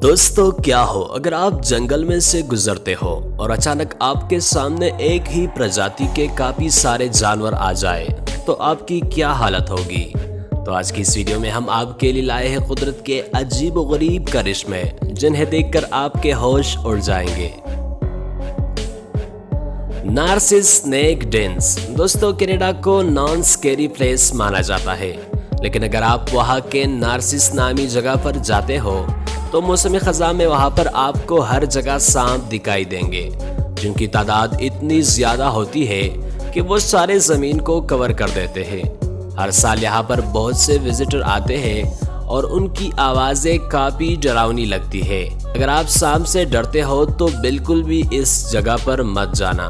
दोस्तों क्या हो अगर आप जंगल में से गुजरते हो और अचानक आपके सामने एक ही प्रजाति के काफी सारे जानवर आ जाए तो आपकी क्या हालत होगी। तो आज की इस वीडियो में हम आपके लिए लाए हैं कुदरत के अजीब व गरीब करिश्मे जिन्हें देखकर आपके होश उड़ जाएंगे। नार्सिस स्नेक डेंस दोस्तों कनाडा को नॉन स्केरी प्लेस माना जाता है, लेकिन अगर आप वहां के नार्सिस नामी जगह पर जाते हो तो मौसम खज़ां में वहां पर आपको हर जगह सांप दिखाई देंगे, जिनकी तादाद इतनी ज्यादा होती है कि वो सारे जमीन को कवर कर देते हैं। हर साल यहाँ पर बहुत से विजिटर आते हैं और उनकी आवाजें काफी डरावनी लगती है। अगर आप सांप से डरते हो तो बिल्कुल भी इस जगह पर मत जाना।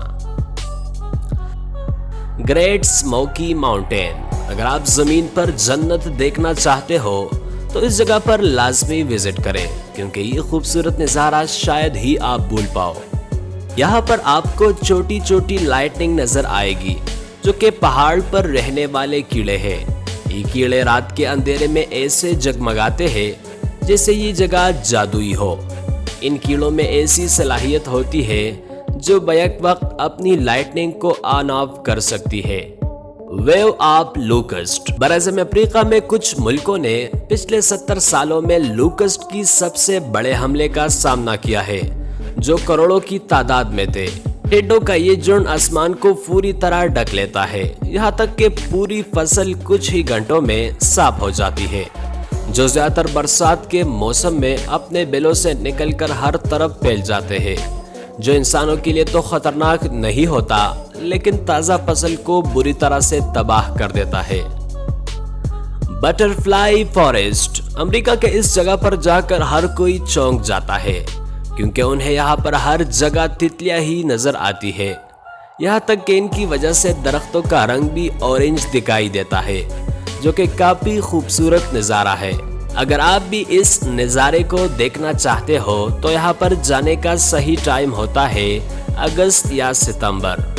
ग्रेट स्मोकी माउंटेन अगर आप जमीन पर जन्नत देखना चाहते हो तो इस जगह पर लाजमी विजिट करें, क्योंकि ये खूबसूरत नज़ारा शायद ही आप भूल पाओ। यहाँ पर आपको छोटी छोटी लाइटनिंग नजर आएगी जो कि पहाड़ पर रहने वाले कीड़े हैं। ये कीड़े रात के अंधेरे में ऐसे जगमगाते हैं जैसे ये जगह जादुई हो। इन कीड़ों में ऐसी सलाहियत होती है जो बैक वक्त अपनी लाइटनिंग को ऑन ऑफ कर सकती है। वेव ऑफ लोकस्ट बराज़म अफ्रीका में कुछ मुल्कों ने पिछले 70 सालों में लोकस्ट की सबसे बड़े हमले का सामना किया है, जो करोड़ों की तादाद में थे। टिड्डों का ये झुंड आसमान को पूरी तरह ढक लेता है, यहाँ तक कि पूरी फसल कुछ ही घंटों में साफ हो जाती है, जो ज्यादातर बरसात के मौसम में अपने बिलों से निकलकर हर तरफ फैल जाते हैं, जो इंसानों के लिए तो खतरनाक नहीं होता लेकिन ताजा फसल को बुरी तरह से तबाह कर देता है। बटरफ्लाई फॉरेस्ट अमेरिका के इस जगह पर जाकर हर कोई चौंक जाता है, क्योंकि उन्हें यहाँ पर हर जगह तितलियां ही नजर आती है। यहाँ तक कि इनकी वजह से दरख्तों का रंग भी ऑरेंज दिखाई देता है, जो कि काफी खूबसूरत नज़ारा है। अगर आप भी इस नज़ारे को देखना चाहते हो तो यहाँ पर जाने का सही टाइम होता है अगस्त या सितंबर।